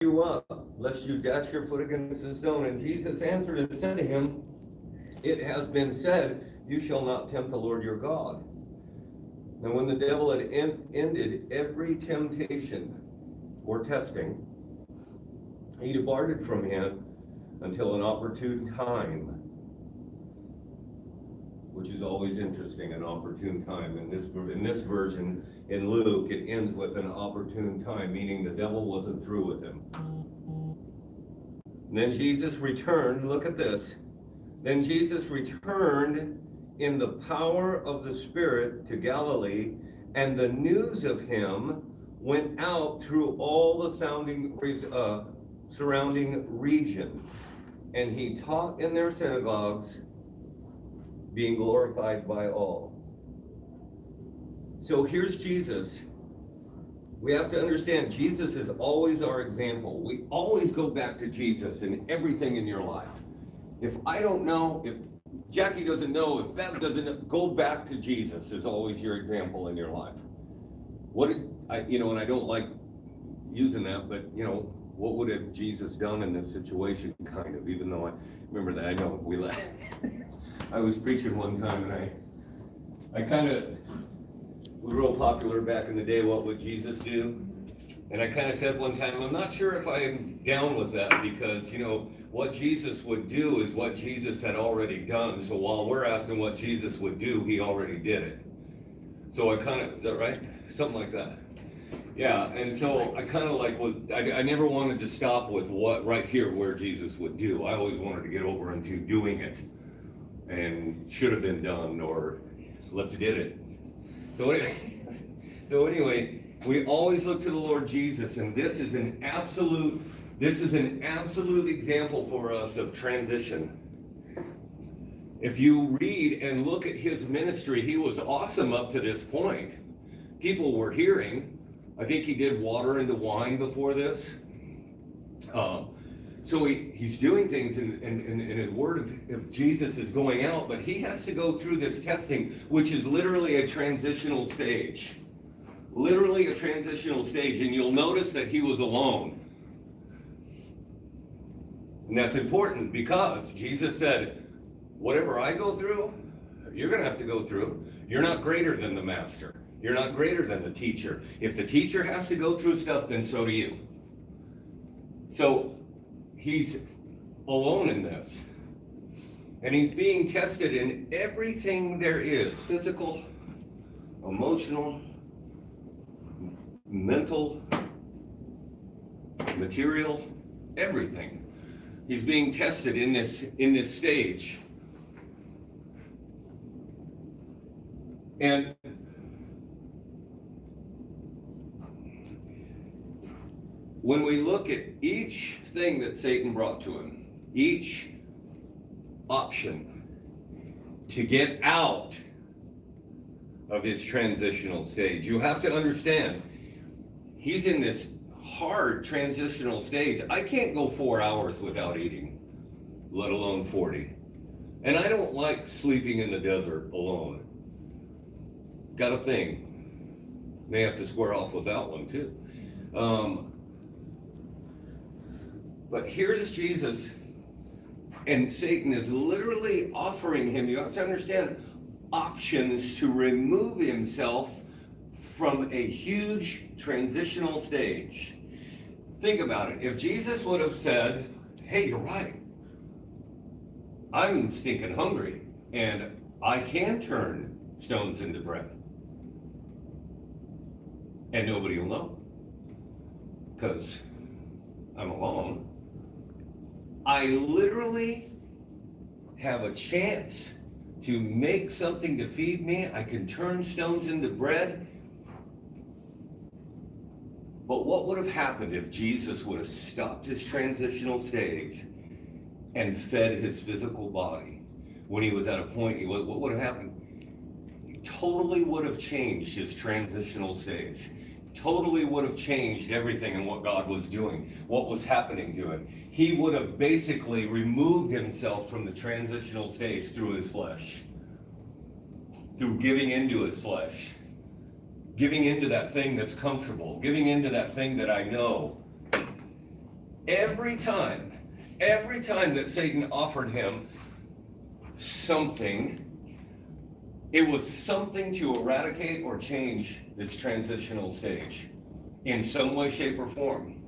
you up, lest you dash your foot against a stone. And Jesus answered and said to him, it has been said, you shall not tempt the Lord your God. And when the devil had ended every temptation or testing, he departed from him until an opportune time, which is always interesting, an opportune time. In this version, in Luke, it ends with an opportune time, meaning the devil wasn't through with him. And then Jesus returned, look at this. Then Jesus returned in the power of the Spirit to Galilee, and the news of him went out through all the surrounding region. And he taught in their synagogues, being glorified by all. So here's Jesus. We have to understand, Jesus is always our example. We always go back to Jesus in everything in your life. If I don't know, if Jackie doesn't know, if Bev doesn't know, go back to Jesus is always your example in your life. And I don't like using that, but what would have Jesus done in this situation, kind of, even though I remember that, I know we laugh. I was preaching one time and I kind of was real popular back in the day, what would Jesus do? And I kind of said one time, I'm not sure if I'm down with that because, what Jesus would do is what Jesus had already done. So while we're asking what Jesus would do, he already did it. So is that right? Something like that. Yeah, and so I kind of I never wanted to stop with what right here where Jesus would do. I always wanted to get over into doing it. And should have been done, or let's get it. So anyway, we always look to the Lord Jesus, and this is an absolute example for us of transition. If you read and look at his ministry, he was awesome up to this point. People were hearing. I think he did water into wine before this. So he's doing things, and his word of Jesus is going out, but he has to go through this testing, which is literally a transitional stage. Literally a transitional stage, and you'll notice that he was alone. And that's important because Jesus said, whatever I go through, you're going to have to go through. You're not greater than the master. You're not greater than the teacher. If the teacher has to go through stuff, then so do you. So he's alone in this. And he's being tested in everything there is, physical, emotional, mental, material, everything. He's being tested in this stage. And when we look at each thing that Satan brought to him, each option to get out of his transitional stage, you have to understand, he's in this hard transitional stage. I can't go 4 hours without eating, let alone 40. And I don't like sleeping in the desert alone. Got a thing. May have to square off with that one too. But here's Jesus, and Satan is literally offering him, you have to understand, options to remove himself from a huge transitional stage. Think about it. If Jesus would have said, hey, you're right. I'm stinking hungry, and I can turn stones into bread. And nobody will know, because I'm alone. I literally have a chance to make something to feed me. I can turn stones into bread. But what would have happened if Jesus would have stopped his transitional stage and fed his physical body when he was at a point, what would have happened? He totally would have changed his transitional stage. Totally would have changed everything in what God was doing, what was happening to him. He would have basically removed himself from the transitional stage through his flesh, through giving into his flesh, giving into that thing that's comfortable, giving into that thing that I know. Every time that Satan offered him something, it was something to eradicate or change this transitional stage in some way, shape, or form.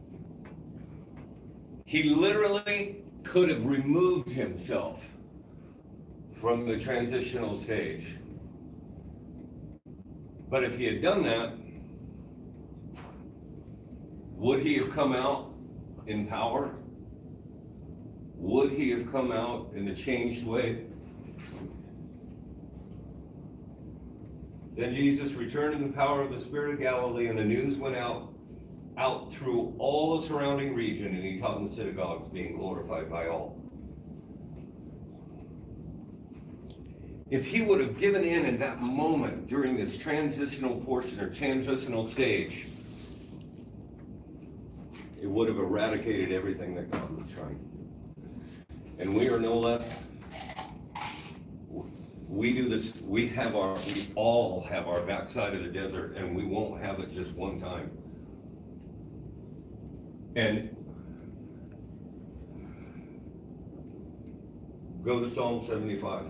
He literally could have removed himself from the transitional stage. But if he had done that, would he have come out in power? Would he have come out in the changed way? Then Jesus returned in the power of the Spirit of Galilee, and the news went out through all the surrounding region, and he taught in the synagogues, being glorified by all. If he would have given in that moment during this transitional portion or transitional stage, it would have eradicated everything that God was trying to do. And we are no less. We do this, we all have our backside of the desert, and we won't have it just one time. And go to Psalm 75.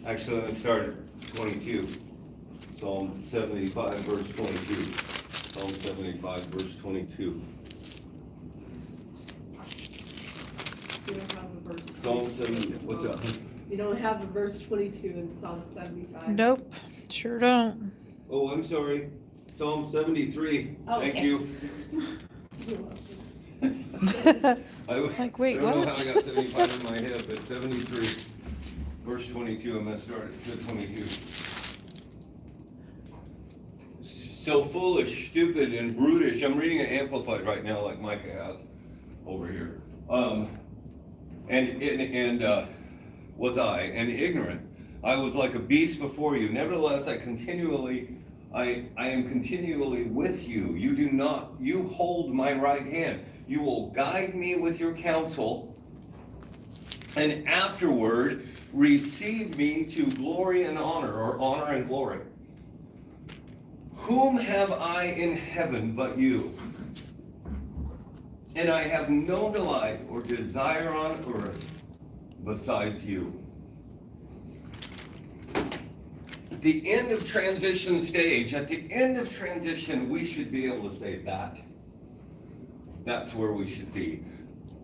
Actually, let's start at 22. Psalm 75, verse 22. Psalm 75, verse 22. You don't have a verse. Psalm 70, what's up? You don't have a verse 22 in Psalm 75. Nope, sure don't. Oh, I'm sorry. Psalm 73. Oh, Thank okay. you. You're welcome. Like, wait, I don't know what? how I got 75 in my head, but 73, verse 22. I'm going to start at 22. So foolish, stupid, and brutish. I'm reading it amplified right now, like Micah has over here. Was I, and ignorant. I was like a beast before you. Nevertheless, I am continually with you. You hold my right hand. You will guide me with your counsel, and afterward receive me to glory and honor, or honor and glory. Whom have I in heaven but you? And I have no delight or desire on earth besides you. At the end of transition stage, at the end of transition, we should be able to say that. That's where we should be.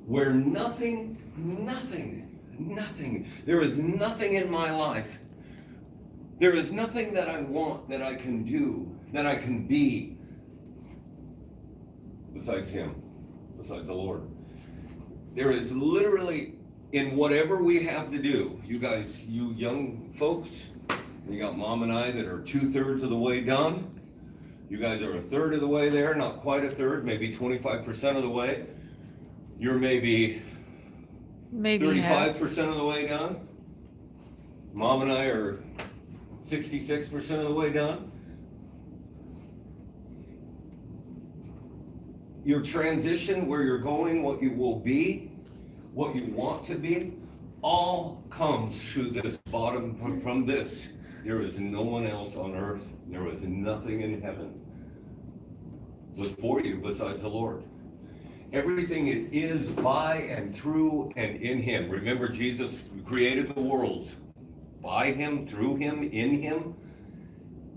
Where nothing, there is nothing in my life. There is nothing that I want, that I can do, that I can be, besides Him, besides the Lord. There is literally, in whatever we have to do, you guys, you young folks, you got Mom and I that are 2/3 of the way done. You guys are 1/3 of the way there, not quite 1/3, maybe 25% of the way. You're maybe 35% of the way done. Mom and I are 66% of the way done. Your transition, where you're going, what you will be, what you want to be, all comes through this bottom, from this. There is no one else on earth. There is nothing in heaven for you besides the Lord. Everything is by and through and in Him. Remember, Jesus created the worlds by Him, through Him, in Him.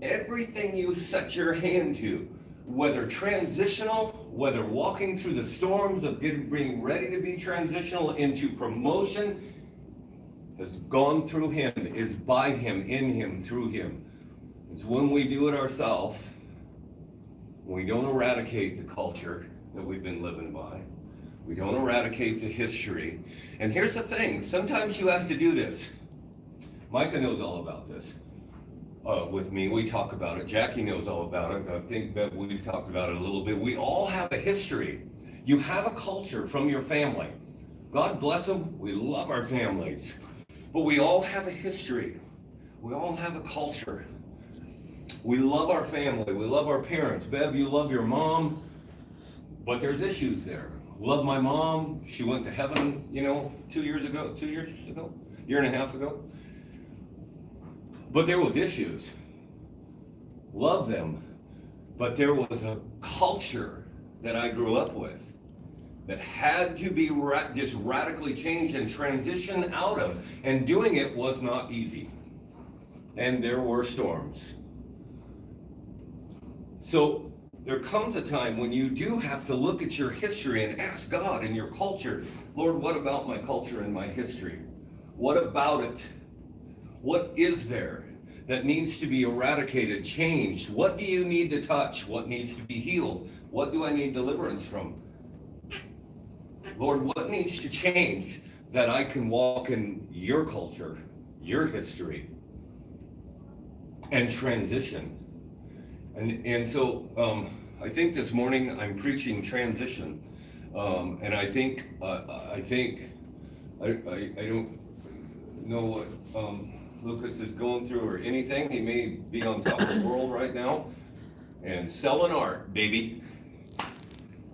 Everything you set your hand to, whether transitional, whether walking through the storms of being ready to be transitional into promotion, has gone through Him, is by Him, in Him, through Him. It's when we do it ourselves, we don't eradicate the culture that we've been living by. We don't eradicate the history. And here's the thing, sometimes you have to do this. Micah knows all about this. With me, we talk about it. Jackie knows all about it. I think that we've talked about it a little bit. We all have a history. You have a culture from your family. God bless them. We love our families. But we all have a history. We all have a culture. We love our family, we love our parents. Bev, you love your mom, but there's issues there. Love my mom, she went to heaven, 2 years ago, year and a half ago. But there was issues. Love them, but there was a culture that I grew up with that had to be just radically changed and transitioned out of, and doing it was not easy. And there were storms. So there comes a time when you do have to look at your history and ask God and your culture, Lord, what about my culture and my history? What about it? What is there that needs to be eradicated, changed? What do you need to touch? What needs to be healed? What do I need deliverance from? Lord, what needs to change that I can walk in your culture, your history, and transition? And so I think this morning I'm preaching transition, and I don't know what Lucas is going through or anything. He may be on top of the world right now and selling art, baby.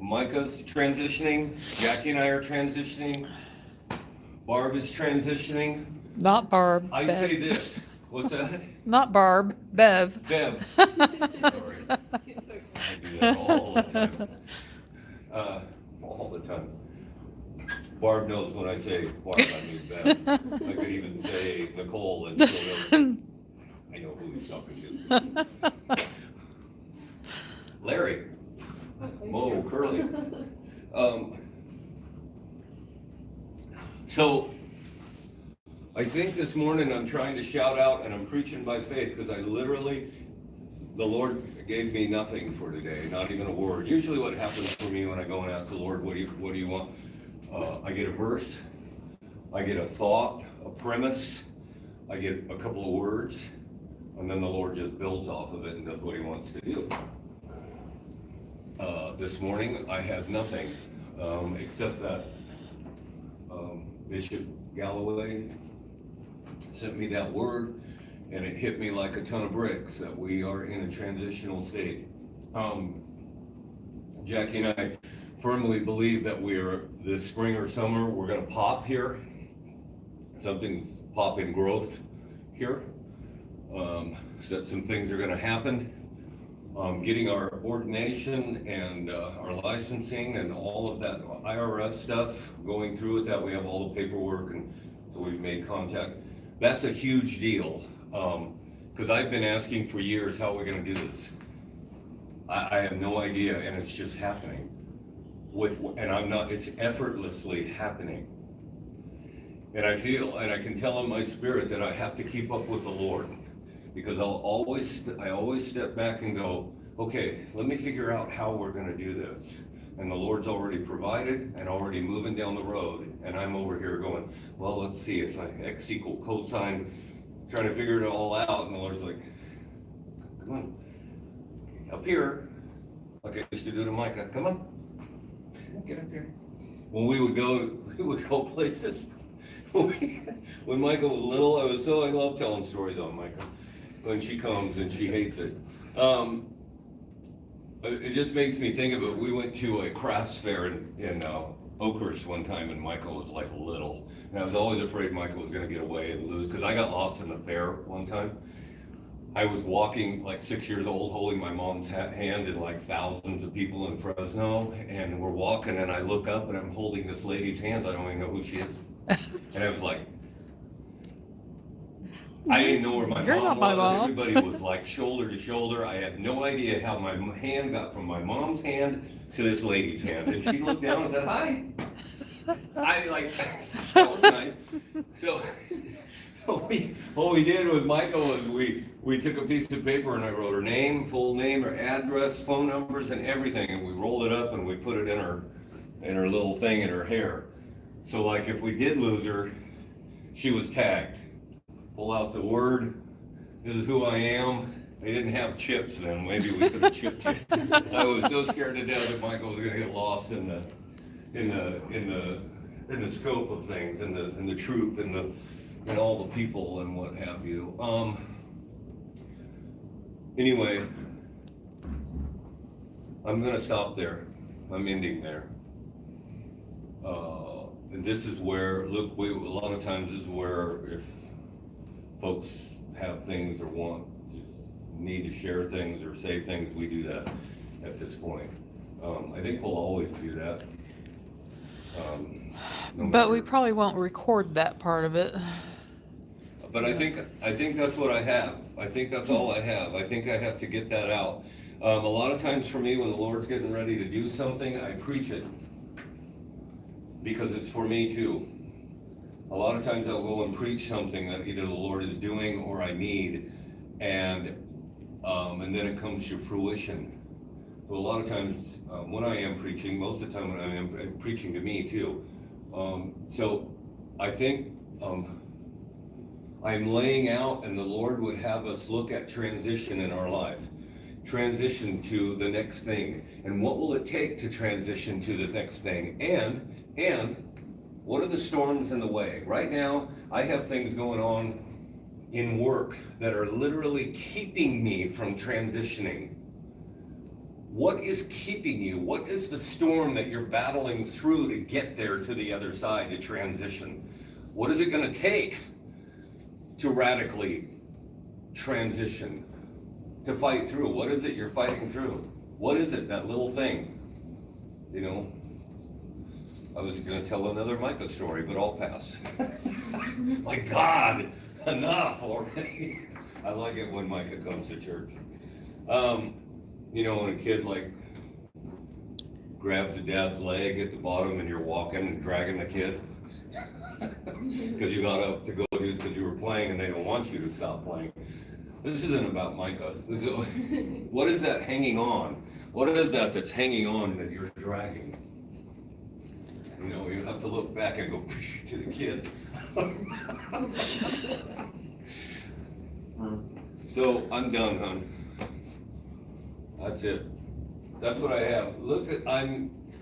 Micah's transitioning, Jackie and I are transitioning, Barb is transitioning. Not Barb. I Bev. say this, what's that? Not Barb. Bev. Bev. Sorry, It's okay. I do that all the time. All the time. Barb knows when I say Barb, I mean Bev. I could even say Nicole and she'll know. I know who he's talking to. Larry. Whoa, Curly. So I think this morning I'm trying to shout out, and I'm preaching by faith, because the Lord gave me nothing for today, not even a word. Usually what happens for me when I go and ask the Lord, what do you want? I get a verse, I get a thought, a premise, I get a couple of words, and then the Lord just builds off of it and does what he wants to do. This morning I had nothing, except that Bishop Galloway sent me that word, and it hit me like a ton of bricks that we are in a transitional state. Jackie and I firmly believe that this spring or summer, we're gonna pop here. Something's popping growth here. So some things are gonna happen. Getting our ordination and our licensing and all of that IRS stuff, going through with that, we have all the paperwork, and so we've made contact. That's a huge deal, because I've been asking for years, how are we gonna do this? I have no idea, and it's just happening. It's effortlessly happening. And I feel, and I can tell in my spirit that I have to keep up with the Lord, because I always step back and go, okay, let me figure out how we're gonna do this. And the Lord's already provided and already moving down the road, and I'm over here going, well, let's see if X equal cosine, trying to figure it all out, and the Lord's like, come on, up here, like I used to do to Micah, come on, get up here. When we would go places, when Micah was little, I love telling stories on Micah. When she comes and she hates it. It just makes me think of it. We went to a crafts fair in Oakhurst one time, and Michael was like little. And I was always afraid Michael was gonna get away and lose, because I got lost in the fair one time. I was walking like 6 years old, holding my mom's hand, and like thousands of people in Fresno, and we're walking, and I look up and I'm holding this lady's hand. I don't even know who she is. And I was like, I didn't know where my You're mom not my was. mom. Everybody was like shoulder to shoulder. I had no idea how my hand got from my mom's hand to this lady's hand. And she looked down and said, hi. That was nice. So what we did with Michael was we took a piece of paper and I wrote her name, full name, her address, phone numbers, and everything. And we rolled it up and we put it in her little thing in her hair. So like if we did lose her, she was tagged. Pull out the word, this is who I am. They didn't have chips then, maybe we could have chipped it. I was so scared to death that Michael was gonna get lost in the scope of things, in the troop, and all the people and what have you. Anyway, I'm gonna stop there. I'm ending there. And this is where, look, a lot of times this is where if folks have things or just need to share things or say things, we do that at this point. I think we'll always do that. No But we matter- probably won't record that part of it. But I think that's what I have. I think that's all I have. I think I have to get that out. A lot of times for me, when the Lord's getting ready to do something, I preach it. Because it's for me too. A lot of times I'll go and preach something that either the Lord is doing or I need, and then it comes to fruition. So a lot of times when I am preaching, most of the time when I'm preaching to me too. So I think I'm laying out, and the Lord would have us look at transition in our life. Transition to the next thing. And what will it take to transition to the next thing? And what are the storms in the way? Right now, I have things going on in work that are literally keeping me from transitioning. What is keeping you? What is the storm that you're battling through to get there to the other side, to transition? What is it going to take to radically transition, to fight through? What is it you're fighting through? What is it, that little thing? You know, I was going to tell another Micah story, but I'll pass. My God, enough already. I like it when Micah comes to church. You know, when a kid like grabs a dad's leg at the bottom and you're walking and dragging the kid because you got up to go do because you were playing and they don't want you to stop playing. This isn't about Micah. What is that hanging on? What is that that's hanging on that you're dragging? You know, you have to look back and go to the kid. So I'm done, hon. That's it. That's what I have. Look at, I'm